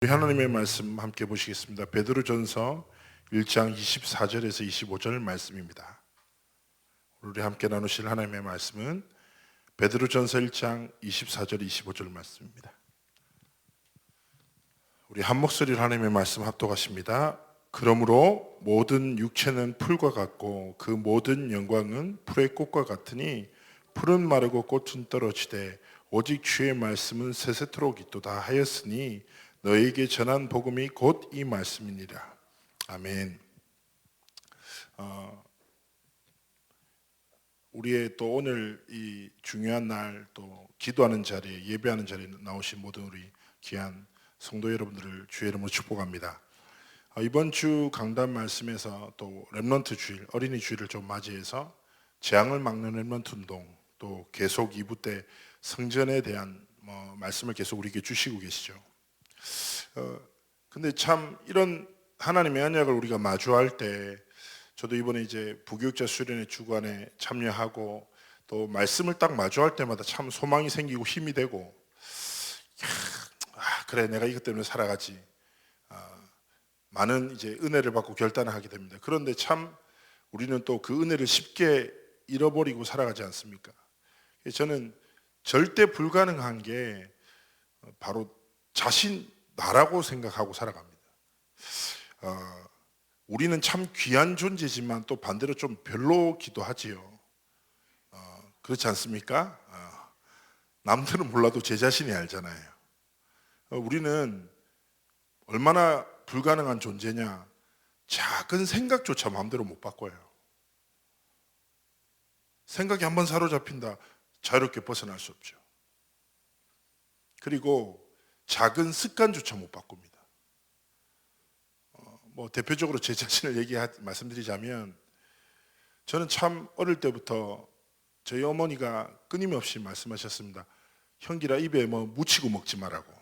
하나님의 말씀 함께 보시겠습니다. 베드로전서 1장 24절에서 25절 말씀입니다. 우리 함께 나누실 하나님의 말씀은 베드로전서 1장 24절 25절 말씀입니다. 우리 한 목소리로 하나님의 말씀 합독하십니다. 그러므로 모든 육체는 풀과 같고 그 모든 영광은 풀의 꽃과 같으니 풀은 마르고 꽃은 떨어지되 오직 주의 말씀은 세세토록 있도다 하였으니 너에게 전한 복음이 곧 이 말씀이니라. 아멘. 우리의 또 오늘 이 중요한 날 또 기도하는 자리에 예배하는 자리에 나오신 모든 우리 귀한 성도 여러분들을 주의 이름으로 축복합니다. 이번 주 강단 말씀에서 또 렘넌트 주일, 어린이 주일을 좀 맞이해서 재앙을 막는 렘넌트 운동, 또 계속 2부 때 성전에 대한 말씀을 계속 우리에게 주시고 계시죠. 근데 참 이런 하나님의 언약을 우리가 마주할 때, 저도 이번에 이제 부교육자 수련회 주관에 참여하고 또 말씀을 딱 마주할 때마다 참 소망이 생기고 힘이 되고, 그래 내가 이것 때문에 살아가지, 많은 이제 은혜를 받고 결단을 하게 됩니다. 그런데 참 우리는 또 그 은혜를 쉽게 잃어버리고 살아가지 않습니까? 저는 절대 불가능한 게 바로 나라고 생각하고 살아갑니다. 우리는 참 귀한 존재지만 또 반대로 좀 별로기도 하지요. 그렇지 않습니까? 남들은 몰라도 제 자신이 알잖아요. 우리는 얼마나 불가능한 존재냐, 작은 생각조차 마음대로 못 바꿔요. 생각이 한번 사로잡힌다, 자유롭게 벗어날 수 없죠. 그리고 작은 습관조차 못 바꿉니다. 대표적으로 제 자신을 말씀드리자면, 저는 참 어릴 때부터 저희 어머니가 끊임없이 말씀하셨습니다. 형기라 입에 묻히고 먹지 말라고.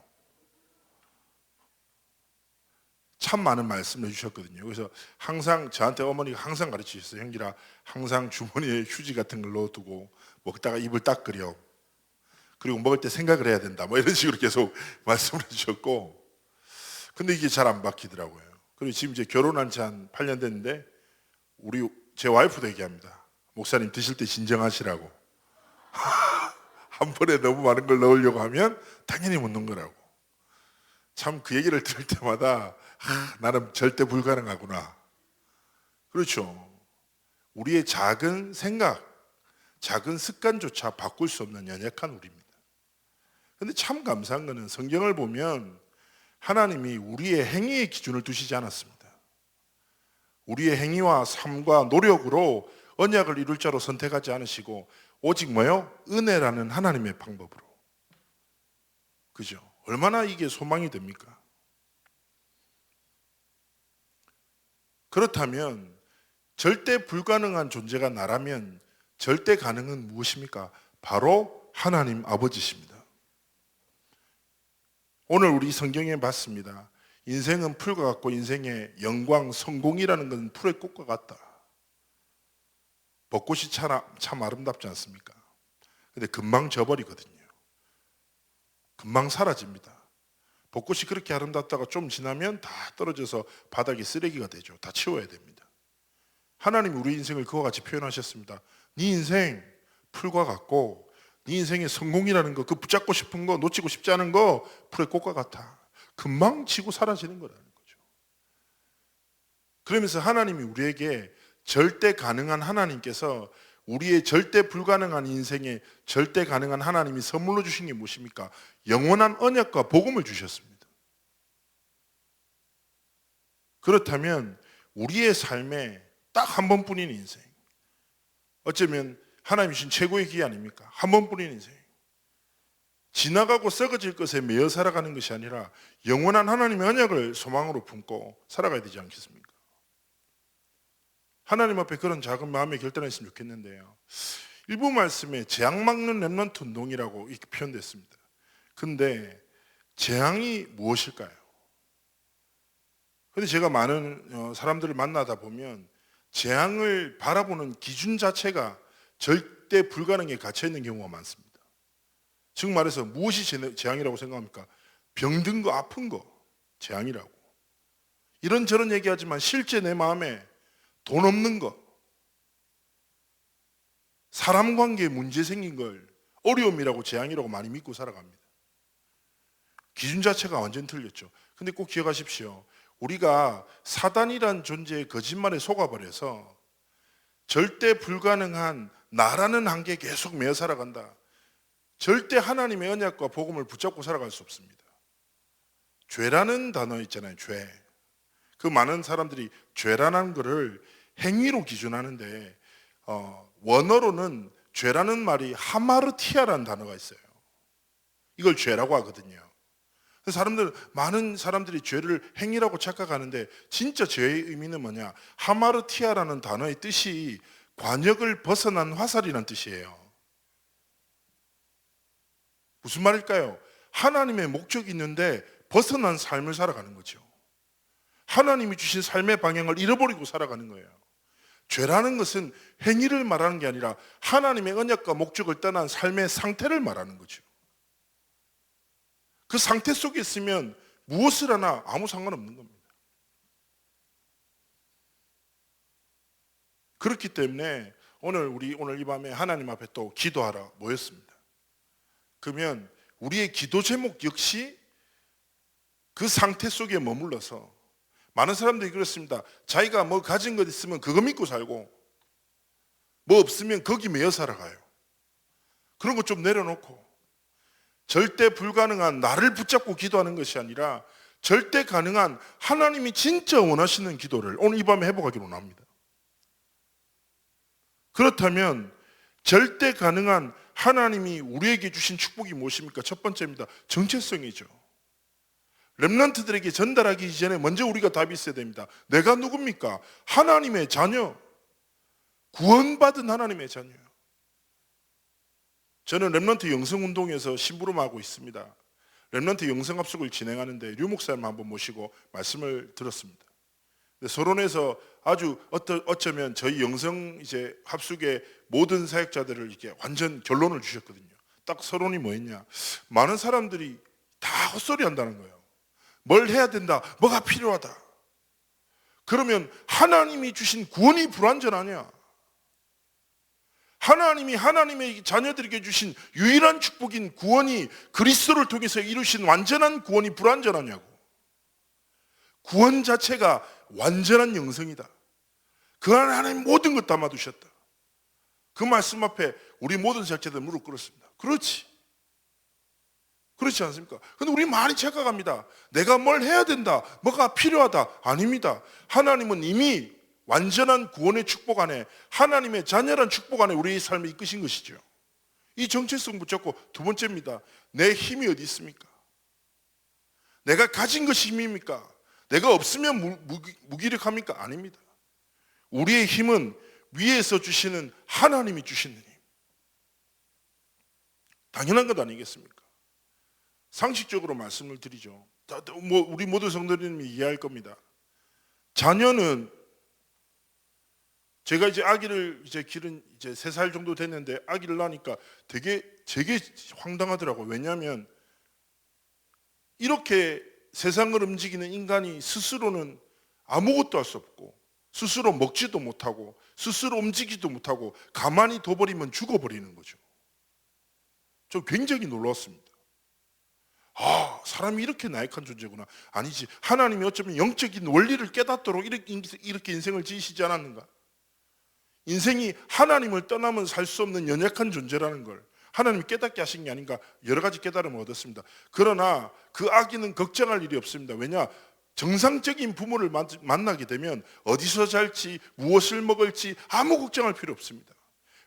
참 많은 말씀을 해주셨거든요. 그래서 항상 저한테 어머니가 항상 가르쳐 주셨어요. 형기라 항상 주머니에 휴지 같은 걸 넣어두고 먹다가 입을 딱 끓여. 그리고 먹을 때 생각을 해야 된다. 이런 식으로 계속 말씀을 해주셨고, 근데 이게 잘 안 바뀌더라고요. 그리고 지금 이제 결혼한 지 한 8년 됐는데 제 와이프도 얘기합니다. 목사님 드실 때 진정하시라고. 한 번에 너무 많은 걸 넣으려고 하면 당연히 못 넣는 거라고. 참 그 얘기를 들을 때마다 나는 절대 불가능하구나. 그렇죠. 우리의 작은 생각, 작은 습관조차 바꿀 수 없는 연약한 우리입니다. 근데 참 감사한 것은 성경을 보면 하나님이 우리의 행위의 기준을 두시지 않았습니다. 우리의 행위와 삶과 노력으로 언약을 이룰 자로 선택하지 않으시고 오직 은혜라는 하나님의 방법으로. 그죠? 얼마나 이게 소망이 됩니까? 그렇다면 절대 불가능한 존재가 나라면 절대 가능은 무엇입니까? 바로 하나님 아버지십니다. 오늘 우리 성경에 봤습니다. 인생은 풀과 같고 인생의 영광, 성공이라는 것은 풀의 꽃과 같다. 벚꽃이 참 아름답지 않습니까? 근데 금방 져버리거든요. 금방 사라집니다. 벚꽃이 그렇게 아름답다가 좀 지나면 다 떨어져서 바닥에 쓰레기가 되죠. 다 치워야 됩니다. 하나님이 우리 인생을 그와 같이 표현하셨습니다. 네 인생 풀과 같고 네 인생의 성공이라는 거, 그 붙잡고 싶은 거, 놓치고 싶지 않은 거 풀의 꽃과 같아. 금방 지고 사라지는 거라는 거죠. 그러면서 하나님이 우리에게 절대 가능한 하나님께서 우리의 절대 불가능한 인생에 절대 가능한 하나님이 선물로 주신 게 무엇입니까? 영원한 언약과 복음을 주셨습니다. 그렇다면 우리의 삶에 딱 한 번뿐인 인생, 어쩌면 하나님이 주신 최고의 기회 아닙니까? 한 번뿐인 인생. 지나가고 썩어질 것에 매여 살아가는 것이 아니라 영원한 하나님의 언약을 소망으로 품고 살아가야 되지 않겠습니까? 하나님 앞에 그런 작은 마음의 결단을 했으면 좋겠는데요. 일부 말씀에 재앙 막는 렘넌트 운동이라고 이렇게 표현됐습니다. 근데 재앙이 무엇일까요? 근데 제가 많은 사람들을 만나다 보면 재앙을 바라보는 기준 자체가 절대 불가능에 갇혀있는 경우가 많습니다. 즉 말해서 무엇이 재앙이라고 생각합니까? 병든 거, 아픈 거. 재앙이라고. 이런저런 얘기하지만 실제 내 마음에 돈 없는 거, 사람 관계에 문제 생긴 걸 어려움이라고 재앙이라고 많이 믿고 살아갑니다. 기준 자체가 완전 틀렸죠. 근데 꼭 기억하십시오. 우리가 사단이란 존재의 거짓말에 속아버려서 절대 불가능한 나라는 한계에 계속 매여 살아간다. 절대 하나님의 언약과 복음을 붙잡고 살아갈 수 없습니다. 죄라는 단어 있잖아요. 죄. 그 많은 사람들이 죄라는 것을 행위로 기준하는데 원어로는 죄라는 말이 하마르티아라는 단어가 있어요. 이걸 죄라고 하거든요. 많은 사람들이 죄를 행위라고 착각하는데 진짜 죄의 의미는 뭐냐? 하마르티아라는 단어의 뜻이 관역을 벗어난 화살이라는 뜻이에요. 무슨 말일까요? 하나님의 목적이 있는데 벗어난 삶을 살아가는 거죠. 하나님이 주신 삶의 방향을 잃어버리고 살아가는 거예요. 죄라는 것은 행위를 말하는 게 아니라 하나님의 언약과 목적을 떠난 삶의 상태를 말하는 거죠. 그 상태 속에 있으면 무엇을 하나 아무 상관없는 겁니다. 그렇기 때문에 오늘 이 밤에 하나님 앞에 또 기도하러 모였습니다. 그러면 우리의 기도 제목 역시 그 상태 속에 머물러서 많은 사람들이 그렇습니다. 자기가 뭐 가진 것 있으면 그거 믿고 살고 뭐 없으면 거기 매여 살아가요. 그런 거 좀 내려놓고 절대 불가능한 나를 붙잡고 기도하는 것이 아니라 절대 가능한 하나님이 진짜 원하시는 기도를 오늘 이 밤에 해보기로 합니다. 그렇다면 절대 가능한 하나님이 우리에게 주신 축복이 무엇입니까? 첫 번째입니다. 정체성이죠. 렘넌트들에게 전달하기 전에 먼저 우리가 답이 있어야 됩니다. 내가 누굽니까? 하나님의 자녀, 구원받은 하나님의 자녀요. 저는 렘넌트 영성운동에서 심부름하고 있습니다. 렘넌트 영성합숙을 진행하는데 류 목사님 한번 모시고 말씀을 들었습니다. 서론에서 아주 어쩌면 저희 영성 합숙의 모든 사역자들을 이렇게 완전 결론을 주셨거든요. 딱 서론이 뭐였냐? 많은 사람들이 다 헛소리 한다는 거예요. 뭘 해야 된다, 뭐가 필요하다. 그러면 하나님이 주신 구원이 불완전하냐? 하나님이 하나님의 자녀들에게 주신 유일한 축복인 구원이 그리스도를 통해서 이루신 완전한 구원이 불완전하냐고. 구원 자체가 완전한 영성이다. 그 안에 하나님 모든 것 담아두셨다. 그 말씀 앞에 우리 모든 사역자들 무릎 꿇었습니다. 그렇지 않습니까? 근데 우리 많이 착각합니다. 내가 뭘 해야 된다, 뭐가 필요하다. 아닙니다. 하나님은 이미 완전한 구원의 축복 안에 하나님의 자녀란 축복 안에 우리의 삶을 이끄신 것이죠. 이 정체성 붙잡고 두 번째입니다. 내 힘이 어디 있습니까? 내가 가진 것이 힘입니까? 내가 없으면 무기력합니까? 아닙니다. 우리의 힘은 위에서 주시는 하나님이 주시는 힘. 당연한 것 아니겠습니까? 상식적으로 말씀을 드리죠. 우리 모든 성도님이 이해할 겁니다. 자녀는 제가 아기를 기른 3살 정도 됐는데 아기를 낳으니까 되게 황당하더라고요. 왜냐하면 이렇게 세상을 움직이는 인간이 스스로는 아무것도 할 수 없고 스스로 먹지도 못하고 스스로 움직이지도 못하고 가만히 둬버리면 죽어버리는 거죠. 저 굉장히 놀랐습니다. 사람이 이렇게 나약한 존재구나. 아니지, 하나님이 어쩌면 영적인 원리를 깨닫도록 이렇게 인생을 지으시지 않았는가? 인생이 하나님을 떠나면 살 수 없는 연약한 존재라는 걸 하나님이 깨닫게 하신 게 아닌가, 여러 가지 깨달음을 얻었습니다. 그러나 그 아기는 걱정할 일이 없습니다. 왜냐? 정상적인 부모를 만나게 되면 어디서 잘지, 무엇을 먹을지 아무 걱정할 필요 없습니다.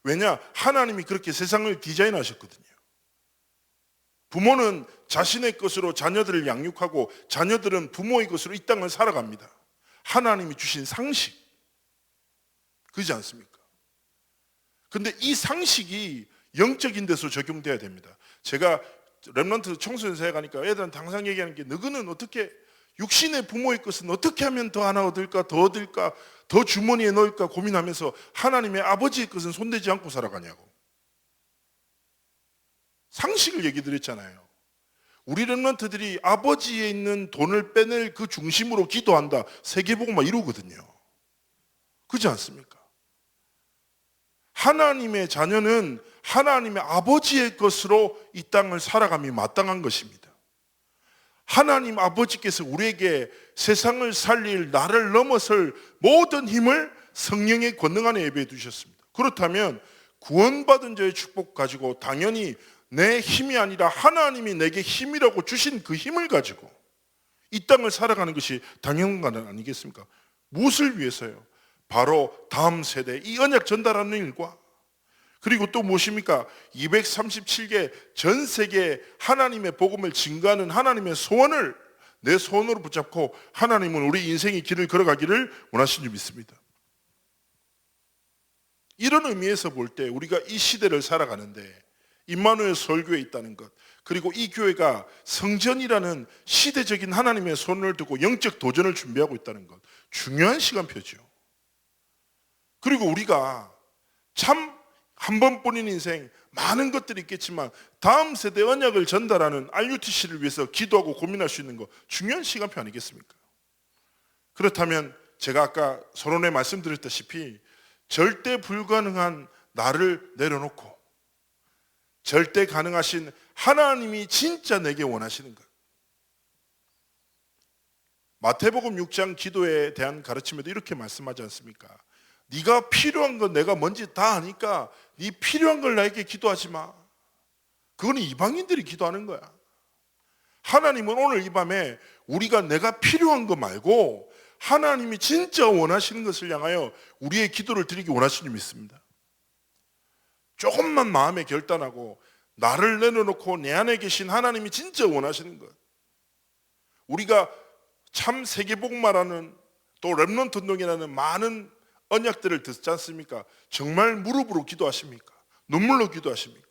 왜냐? 하나님이 그렇게 세상을 디자인하셨거든요. 부모는 자신의 것으로 자녀들을 양육하고 자녀들은 부모의 것으로 이 땅을 살아갑니다. 하나님이 주신 상식, 그렇지 않습니까? 근데 이 상식이 영적인 데서 적용돼야 됩니다. 제가 렘넌트 청소년 사회 가니까 애들한테 항상 얘기하는 게, 너희는 어떻게 육신의 부모의 것은 어떻게 하면 더 하나 얻을까, 더 얻을까, 더 주머니에 넣을까 고민하면서 하나님의 아버지의 것은 손대지 않고 살아가냐고. 상식을 얘기 드렸잖아요. 우리 렘넌트들이 아버지에 있는 돈을 빼낼 그 중심으로 기도한다. 세계복음화 이루거든요. 그렇지 않습니까? 하나님의 자녀는 하나님의 아버지의 것으로 이 땅을 살아감이 마땅한 것입니다. 하나님 아버지께서 우리에게 세상을 살릴 나를 넘어설 모든 힘을 성령의 권능 안에 예배해 두셨습니다. 그렇다면 구원받은 자의 축복 가지고 당연히 내 힘이 아니라 하나님이 내게 힘이라고 주신 그 힘을 가지고 이 땅을 살아가는 것이 당연한 거 아니겠습니까? 무엇을 위해서요? 바로 다음 세대 이 언약 전달하는 일과 그리고 또 무엇입니까? 237개 전 세계 하나님의 복음을 증거하는 하나님의 소원을 내 소원으로 붙잡고 하나님은 우리 인생의 길을 걸어가기를 원하시는 줄 믿습니다. 이런 의미에서 볼 때 우리가 이 시대를 살아가는데 임마누엘 서울교회에 있다는 것, 그리고 이 교회가 성전이라는 시대적인 하나님의 손을 두고 영적 도전을 준비하고 있다는 것, 중요한 시간표죠. 그리고 우리가 참 한 번뿐인 인생 많은 것들이 있겠지만 다음 세대 언약을 전달하는 RUTC를 위해서 기도하고 고민할 수 있는 것, 중요한 시간표 아니겠습니까? 그렇다면 제가 아까 서론에 말씀드렸다시피 절대 불가능한 나를 내려놓고 절대 가능하신 하나님이 진짜 내게 원하시는 것. 마태복음 6장 기도에 대한 가르침에도 이렇게 말씀하지 않습니까? 네가 필요한 건 내가 뭔지 다 아니까 네 필요한 걸 나에게 기도하지 마. 그건 이방인들이 기도하는 거야. 하나님은 오늘 이 밤에 우리가 내가 필요한 거 말고 하나님이 진짜 원하시는 것을 향하여 우리의 기도를 드리기 원하시는 줄 믿습니다. 조금만 마음에 결단하고 나를 내려놓고 내 안에 계신 하나님이 진짜 원하시는 것. 우리가 참 세계복음화라는 또 렘넌트 운동이라는 많은 언약들을 듣지 않습니까? 정말 무릎으로 기도하십니까? 눈물로 기도하십니까?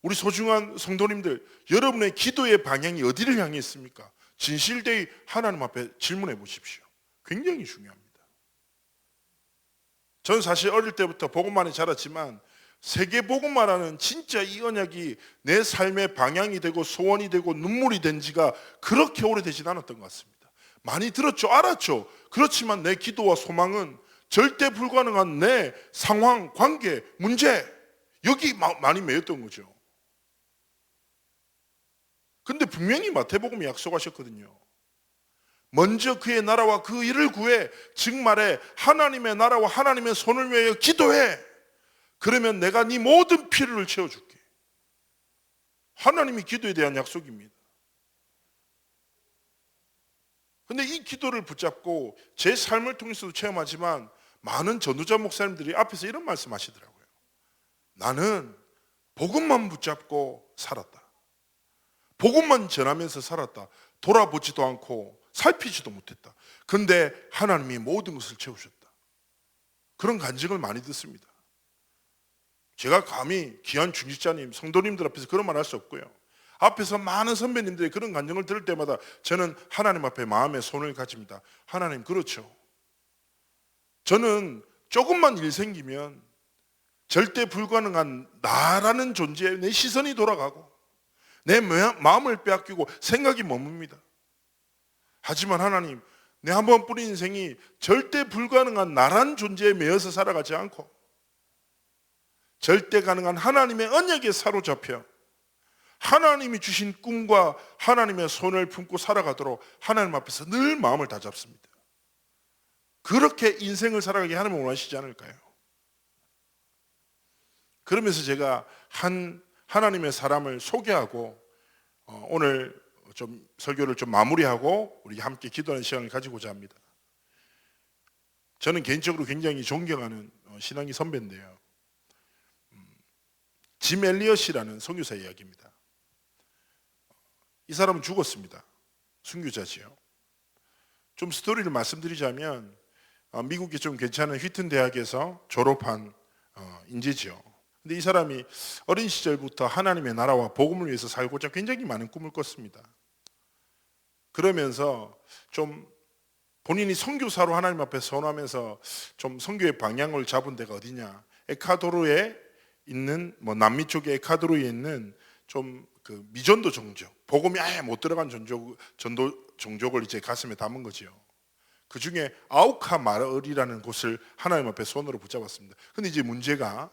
우리 소중한 성도님들, 여러분의 기도의 방향이 어디를 향해 있습니까? 진실되이 하나님 앞에 질문해 보십시오. 굉장히 중요합니다. 저는 사실 어릴 때부터 복음만에 자랐지만 세계복음화라는 진짜 이 언약이 내 삶의 방향이 되고 소원이 되고 눈물이 된 지가 그렇게 오래되진 않았던 것 같습니다. 많이 들었죠, 알았죠. 그렇지만 내 기도와 소망은 절대 불가능한 내 상황, 관계, 문제 여기 많이 매였던 거죠. 근데 분명히 마태복음이 약속하셨거든요. 먼저 그의 나라와 그 일을 구해, 즉 말해 하나님의 나라와 하나님의 손을 위하여 기도해. 그러면 내가 네 모든 필요를 채워줄게. 하나님이 기도에 대한 약속입니다. 근데 이 기도를 붙잡고 제 삶을 통해서도 체험하지만 많은 전도자 목사님들이 앞에서 이런 말씀 하시더라고요. 나는 복음만 붙잡고 살았다. 복음만 전하면서 살았다. 돌아보지도 않고 살피지도 못했다. 근데 하나님이 모든 것을 채우셨다. 그런 간증을 많이 듣습니다. 제가 감히 귀한 중직자님, 성도님들 앞에서 그런 말 할 수 없고요. 앞에서 많은 선배님들이 그런 간증을 들을 때마다 저는 하나님 앞에 마음의 손을 가집니다. 하나님, 그렇죠. 저는 조금만 일 생기면 절대 불가능한 나라는 존재에 내 시선이 돌아가고 내 마음을 빼앗기고 생각이 머뭅니다. 하지만 하나님, 내 한 번뿐인 인생이 절대 불가능한 나란 존재에 매여서 살아가지 않고 절대 가능한 하나님의 언약에 사로잡혀 하나님이 주신 꿈과 하나님의 손을 품고 살아가도록 하나님 앞에서 늘 마음을 다잡습니다. 그렇게 인생을 살아가게 하나님은 원하시지 않을까요? 그러면서 제가 한 하나님의 사람을 소개하고 오늘 좀 설교를 좀 마무리하고 우리 함께 기도하는 시간을 가지고자 합니다. 저는 개인적으로 굉장히 존경하는 신앙의 선배인데요. 짐 엘리엇이라는 선교사 이야기입니다. 이 사람은 죽었습니다. 순교자지요. 좀 스토리를 말씀드리자면 미국의 좀 괜찮은 휘튼 대학에서 졸업한 인재죠. 근데 이 사람이 어린 시절부터 하나님의 나라와 복음을 위해서 살고자 굉장히 많은 꿈을 꿨습니다. 그러면서 좀 본인이 선교사로 하나님 앞에 선언하면서 좀 선교의 방향을 잡은 데가 어디냐? 에콰도르에 있는 남미 쪽의 에콰도르에 있는 좀 그 미전도 종족, 복음이 아예 못 들어간 종족을 이제 가슴에 담은 거지요. 그 중에 아우카 마을이라는 곳을 하나님 앞에 손으로 붙잡았습니다. 근데 이제 문제가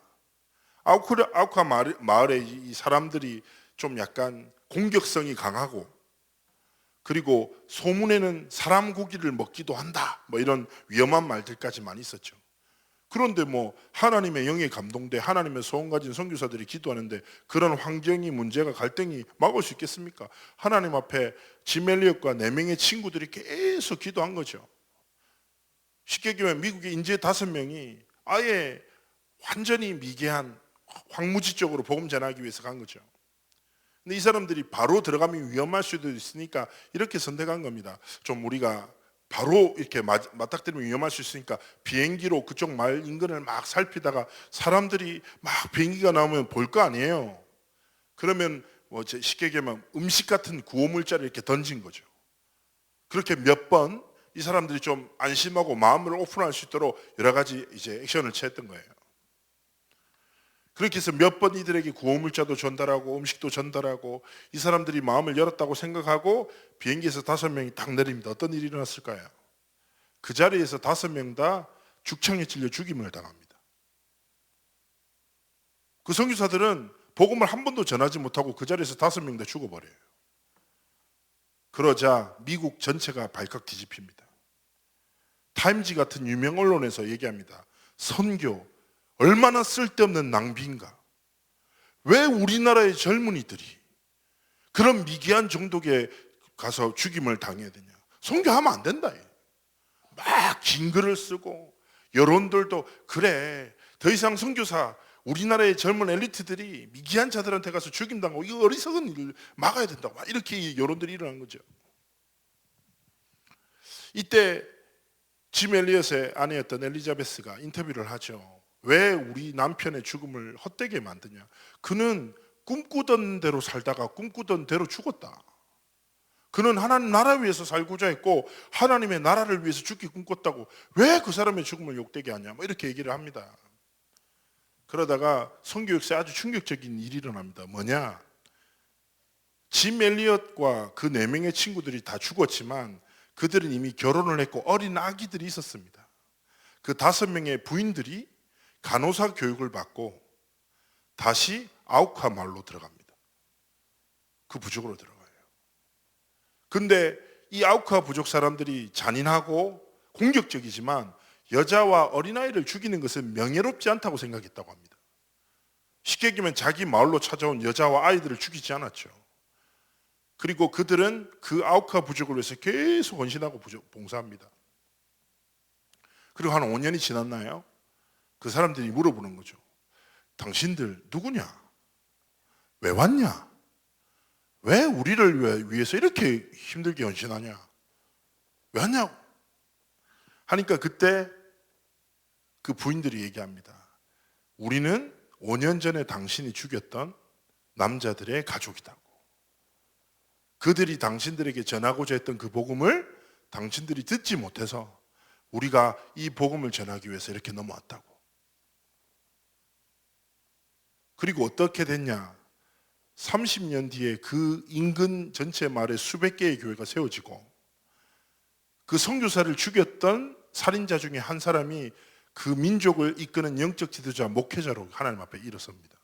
아우카 마을의 이 사람들이 좀 약간 공격성이 강하고, 그리고 소문에는 사람 고기를 먹기도 한다, 뭐 이런 위험한 말들까지 많이 있었죠. 그런데 뭐 하나님의 영에 감동돼 하나님의 소원 가진 선교사들이 기도하는데 그런 환경이 문제가 갈등이 막을 수 있겠습니까? 하나님 앞에 짐 엘리엇과 4명의 친구들이 계속 기도한 거죠. 쉽게 얘기하면 미국의 인재 5명이 아예 완전히 미개한 황무지 쪽으로 복음 전하기 위해서 간 거죠. 근데 이 사람들이 바로 들어가면 위험할 수도 있으니까 이렇게 선택한 겁니다. 좀 우리가 바로 이렇게 맞닥뜨리면 위험할 수 있으니까 비행기로 그쪽 마을 인근을 막 살피다가 사람들이 막 비행기가 나오면 볼 거 아니에요. 그러면 뭐 쉽게 얘기하면 음식 같은 구호물자를 이렇게 던진 거죠. 그렇게 몇 번 이 사람들이 좀 안심하고 마음을 오픈할 수 있도록 여러 가지 이제 액션을 취했던 거예요. 그렇게 해서 몇 번 이들에게 구호물자도 전달하고 음식도 전달하고 이 사람들이 마음을 열었다고 생각하고 비행기에서 5명이 딱 내립니다. 어떤 일이 일어났을까요? 그 자리에서 5명 다 죽창에 찔려 죽임을 당합니다. 그 선교사들은 복음을 한 번도 전하지 못하고 그 자리에서 5명 다 죽어버려요. 그러자 미국 전체가 발칵 뒤집힙니다. 타임지 같은 유명 언론에서 얘기합니다. 선교 얼마나 쓸데없는 낭비인가. 왜 우리나라의 젊은이들이 그런 미개한 종족에 가서 죽임을 당해야 되냐. 선교하면 안 된다. 막 긴 글을 쓰고 여론들도 그래, 더 이상 선교사 우리나라의 젊은 엘리트들이 미개한 자들한테 가서 죽임당하고 이거 어리석은 일을 막아야 된다고 막 이렇게 여론들이 일어난 거죠. 이때 짐 엘리엇의 아내였던 엘리자베스가 인터뷰를 하죠. 왜 우리 남편의 죽음을 헛되게 만드냐. 그는 꿈꾸던 대로 살다가 꿈꾸던 대로 죽었다. 그는 하나님 나라 위해서 살고자 했고 하나님의 나라를 위해서 죽기 꿈꿨다고 왜 그 사람의 죽음을 욕되게 하냐, 뭐 이렇게 얘기를 합니다. 그러다가 선교 역사에 아주 충격적인 일이 일어납니다. 뭐냐, 짐 엘리엇과 그 4명의 친구들이 다 죽었지만 그들은 이미 결혼을 했고 어린 아기들이 있었습니다. 그 5명의 부인들이 간호사 교육을 받고 다시 아우카 마을로 들어갑니다. 그 부족으로 들어가요. 근데 이 아우카 부족 사람들이 잔인하고 공격적이지만 여자와 어린아이를 죽이는 것은 명예롭지 않다고 생각했다고 합니다. 쉽게 얘기하면 자기 마을로 찾아온 여자와 아이들을 죽이지 않았죠. 그리고 그들은 그 아우카 부족을 위해서 계속 헌신하고 봉사합니다. 그리고 한 5년이 지났나요? 그 사람들이 물어보는 거죠. 당신들 누구냐? 왜 왔냐? 왜 우리를 위해서 이렇게 힘들게 헌신하냐? 왜 왔냐고? 하니까 그때 그 부인들이 얘기합니다. 우리는 5년 전에 당신이 죽였던 남자들의 가족이다고. 그들이 당신들에게 전하고자 했던 그 복음을 당신들이 듣지 못해서 우리가 이 복음을 전하기 위해서 이렇게 넘어왔다고. 그리고 어떻게 됐냐? 30년 뒤에 그 인근 전체 마을에 수백 개의 교회가 세워지고 그 선교사를 죽였던 살인자 중에 한 사람이 그 민족을 이끄는 영적 지도자, 목회자로 하나님 앞에 일어섭니다.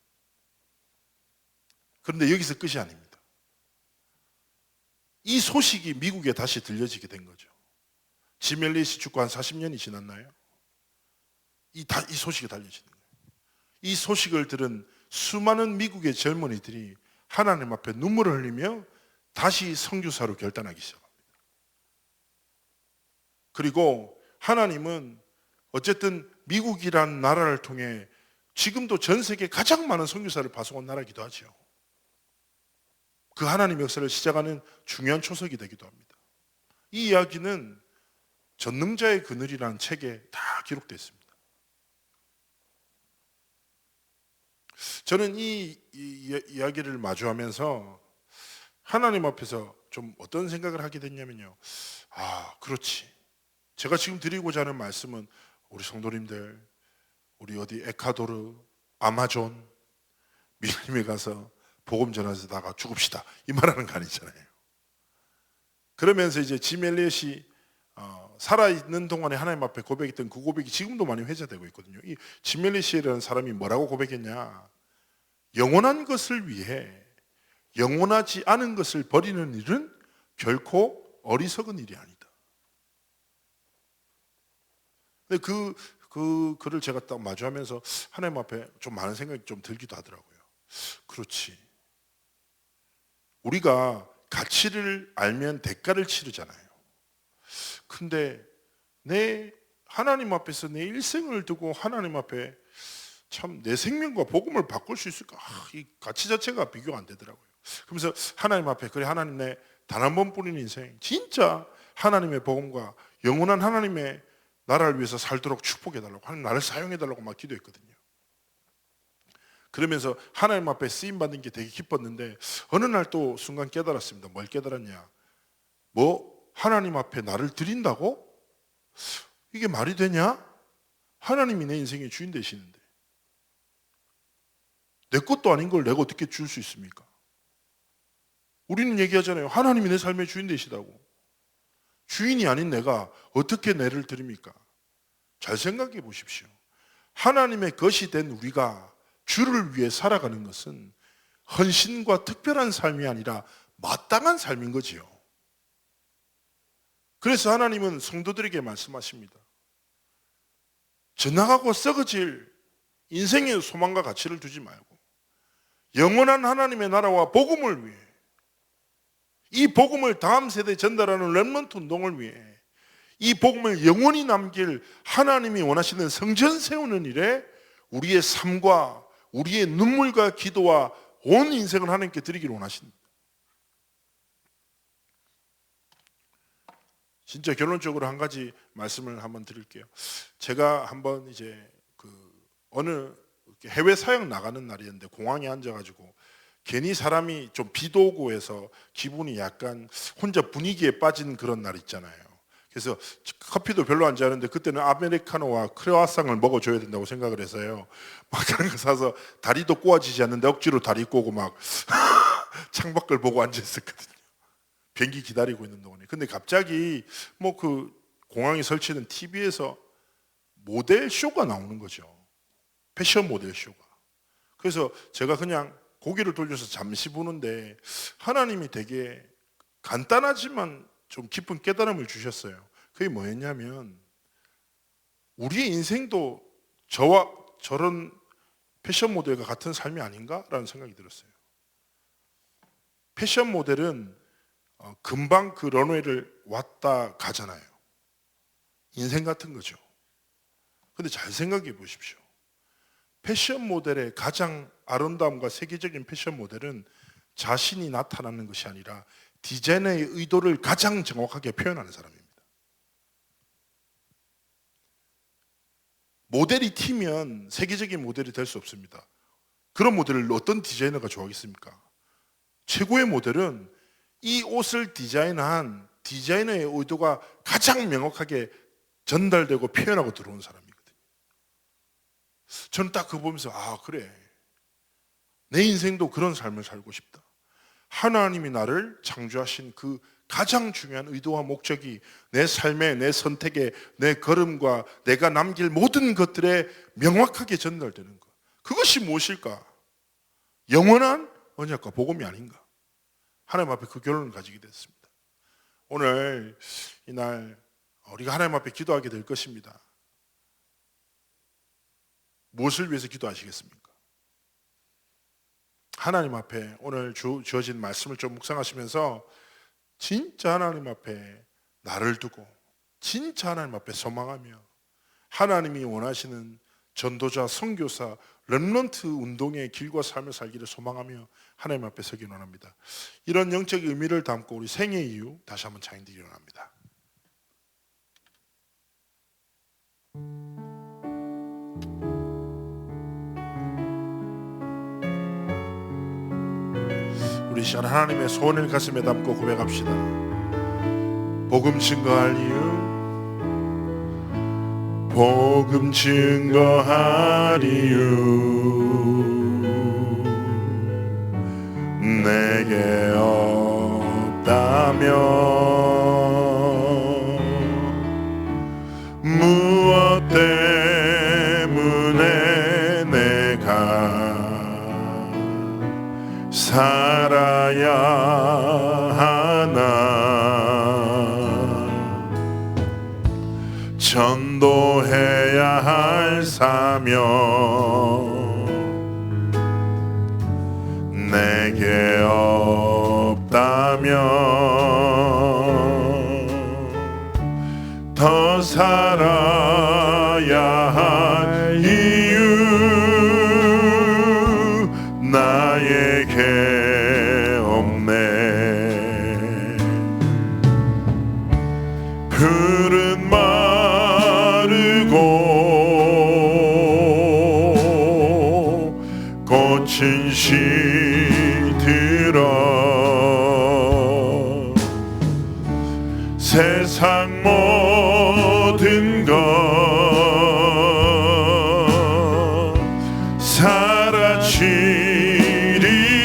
그런데 여기서 끝이 아닙니다. 이 소식이 미국에 다시 들려지게 된 거죠. 짐 엘리엇이 죽고 한 40년이 지났나요? 이 소식이 달려지는 거예요. 이 소식을 들은 수많은 미국의 젊은이들이 하나님 앞에 눈물을 흘리며 다시 선교사로 결단하기 시작합니다. 그리고 하나님은 어쨌든 미국이란 나라를 통해 지금도 전 세계 가장 많은 선교사를 파송한 나라이기도 하죠. 그 하나님의 역사를 시작하는 중요한 초석이 되기도 합니다. 이 이야기는 전능자의 그늘이라는 책에 다 기록되어 있습니다. 저는 이 이야기를 마주하면서 하나님 앞에서 좀 어떤 생각을 하게 됐냐면요. 아, 그렇지. 제가 지금 드리고자 하는 말씀은 우리 성도님들, 우리 어디 에콰도르, 아마존, 밀림에 가서 복음 전하다가 죽읍시다 이 말하는 거 아니잖아요. 그러면서 이제 짐 엘리엇이 살아있는 동안에 하나님 앞에 고백했던 그 고백이 지금도 많이 회자되고 있거든요. 이 짐 엘리엇이라는 사람이 뭐라고 고백했냐? 영원한 것을 위해 영원하지 않은 것을 버리는 일은 결코 어리석은 일이 아니다. 근데 그 글을 제가 딱 마주하면서 하나님 앞에 좀 많은 생각이 좀 들기도 하더라고요. 그렇지. 우리가 가치를 알면 대가를 치르잖아요. 근데 내 하나님 앞에서 내 일생을 두고 하나님 앞에 참 내 생명과 복음을 바꿀 수 있을까? 이 가치 자체가 비교가 안 되더라고요. 그러면서 하나님 앞에 그래 하나님 내 단 한 번뿐인 인생 진짜 하나님의 복음과 영원한 하나님의 나라를 위해서 살도록 축복해달라고 하나님 나를 사용해달라고 막 기도했거든요. 그러면서 하나님 앞에 쓰임받는 게 되게 기뻤는데 어느 날 또 순간 깨달았습니다. 뭘 깨달았냐? 뭐 하나님 앞에 나를 드린다고? 이게 말이 되냐? 하나님이 내 인생의 주인 되시는데 내 것도 아닌 걸 내가 어떻게 줄 수 있습니까? 우리는 얘기하잖아요. 하나님이 내 삶의 주인 되시다고. 주인이 아닌 내가 어떻게 내를 드립니까? 잘 생각해 보십시오. 하나님의 것이 된 우리가 주를 위해 살아가는 것은 헌신과 특별한 삶이 아니라 마땅한 삶인 거지요. 그래서 하나님은 성도들에게 말씀하십니다. 져나가고 썩어질 인생의 소망과 가치를 두지 말고 영원한 하나님의 나라와 복음을 위해 이 복음을 다음 세대에 전달하는 렘넌트 운동을 위해 이 복음을 영원히 남길 하나님이 원하시는 성전 세우는 일에 우리의 삶과 우리의 눈물과 기도와 온 인생을 하나님께 드리기를 원하십니다. 진짜 결론적으로 한 가지 말씀을 한번 드릴게요. 제가 한번 이제 어느 해외 사역 나가는 날이었는데 공항에 앉아가지고 괜히 사람이 좀 비도 오고 해서 기분이 약간 혼자 분위기에 빠진 그런 날 있잖아요. 그래서 커피도 별로 안 좋아하는데 그때는 아메리카노와 크로와상을 먹어줘야 된다고 생각을 해서요. 막 그런 거 사서 다리도 꼬아지지 않는데 억지로 다리 꼬고 막 창밖을 보고 앉아있었거든요. 비행기 기다리고 있는 동안에. 근데 갑자기 뭐 그 공항에 설치된 TV에서 모델 쇼가 나오는 거죠. 패션 모델 쇼가. 그래서 제가 그냥 고개를 돌려서 잠시 보는데 하나님이 되게 간단하지만 좀 깊은 깨달음을 주셨어요. 그게 뭐였냐면 우리의 인생도 저와 저런 패션 모델과 같은 삶이 아닌가라는 생각이 들었어요. 패션 모델은 금방 그 런웨이를 왔다 가잖아요. 인생 같은 거죠. 근데 잘 생각해 보십시오. 패션 모델의 가장 아름다움과 세계적인 패션 모델은 자신이 나타나는 것이 아니라 디자이너의 의도를 가장 정확하게 표현하는 사람입니다. 모델이 튀면 세계적인 모델이 될 수 없습니다. 그런 모델을 어떤 디자이너가 좋아하겠습니까? 최고의 모델은 이 옷을 디자인한 디자이너의 의도가 가장 명확하게 전달되고 표현하고 들어온 사람이거든요. 저는 딱 그거 보면서 그래. 내 인생도 그런 삶을 살고 싶다. 하나님이 나를 창조하신 그 가장 중요한 의도와 목적이 내 삶에, 내 선택에, 내 걸음과 내가 남길 모든 것들에 명확하게 전달되는 것. 그것이 무엇일까? 영원한 언약과 복음이 아닌가? 하나님 앞에 그 결론을 가지게 됐습니다. 오늘 이날 우리가 하나님 앞에 기도하게 될 것입니다. 무엇을 위해서 기도하시겠습니까? 하나님 앞에 오늘 주어진 말씀을 좀 묵상하시면서 진짜 하나님 앞에 나를 두고 진짜 하나님 앞에 소망하며 하나님이 원하시는 전도자, 선교사, 렘넌트 운동의 길과 삶을 살기를 소망하며 하나님 앞에 서기 원합니다. 이런 영적 의미를 담고 우리 생애 이유 다시 한번 찬양드리기 원합니다. 우리 시간 하나님의 소원을 가슴에 담고 고백합시다. 복음 증거할 이유, 복음 증거할 이유, 내게 없다면 무엇 때문에 내가 살아야 하나. 전도해야 할 사명 내게 없다면 더 살아야 할 이유 나에게 없네. 푸른 마르고 꽃은 시들어 세상 모든 것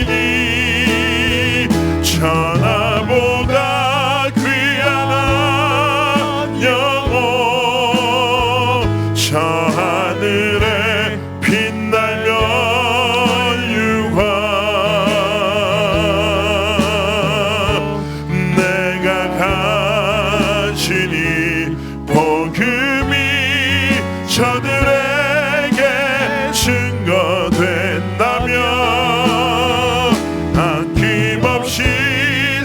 사라지리니 천하보다 귀한 영혼 저 하늘에 빛나며 유화 내가 가지니 복음이 저들에게 증거된다면 아낌없이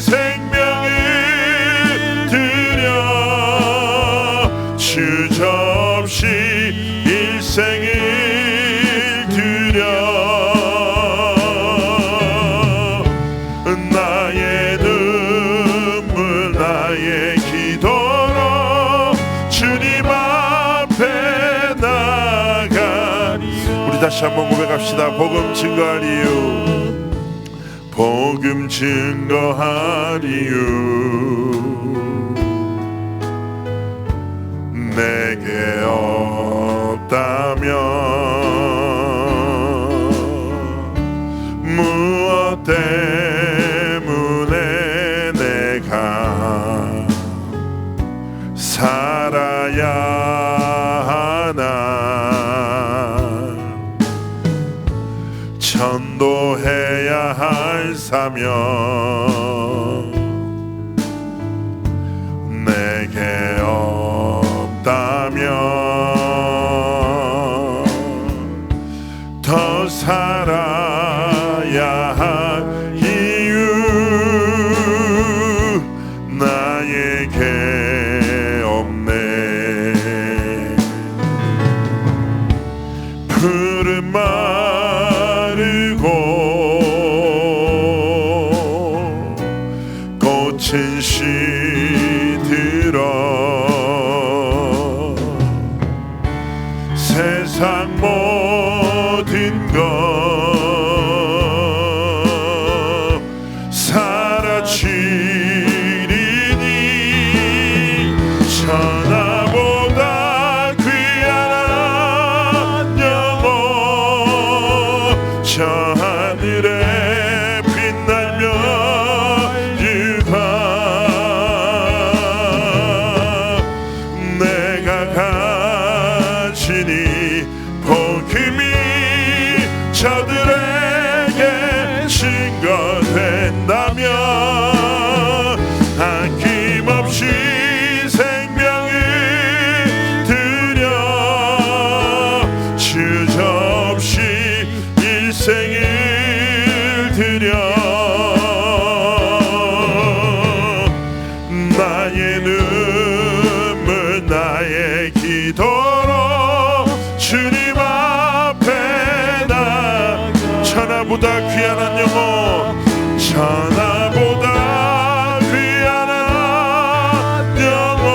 생명을 드려 주저없이 일생을 드려 나의 눈물 나의 기도로 주님 앞에 나가리. 우리 다시 한번 고백합시다. 복음 증거할 이유 복음 증거할 이유 내게 없다면 무엇 때문에 내가 살아야 하나. 전도해야 할 사명 내게 없다면 더 살아야 할 이유 나에게 없네. 푸른 마르고 꽃은 시들어 세상 모든 것 사라지리니 천하보다 귀한 영혼 저 하늘에 빛나며 유화 내가 가지니 복음이 저들에게 증거된다면 아낌없이 생명을 드려 주저없이 일생을 드려 나의 눈물 나의 기도로 주님 앞에 나 천하보다 귀한 영혼 천하보다 귀한 영혼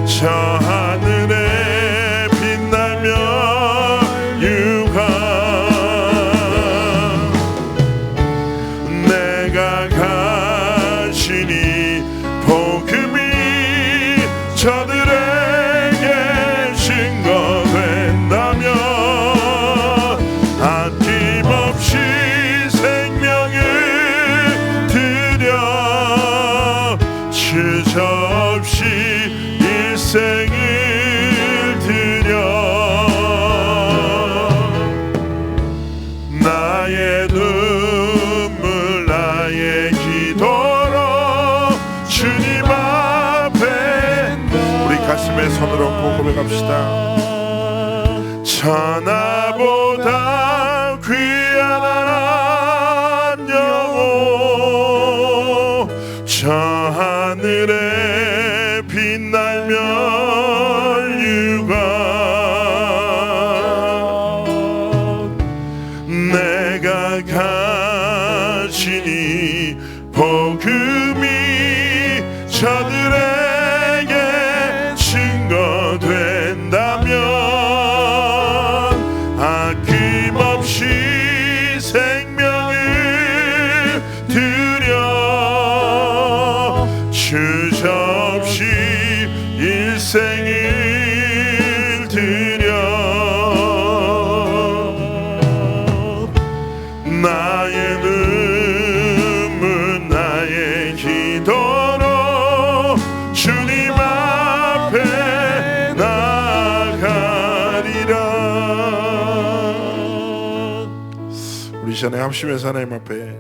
저 하늘에 빛나며 유화 내가 가시니 복음이 저들에게 증거된다면 아낌없이 생명 믿음의 손으로 고백합시다. 천하보다 귀한 영혼 저 하늘에 빛날 멸류관 내가 가진 이 복음이 저들에게 증거된다면 아낌없이 생명을 드려 주저없이 일생을 드려 나의 눈물 나의 기도로 주님 앞에 나가리라. 우리 시간에 합심해서 하나님 앞에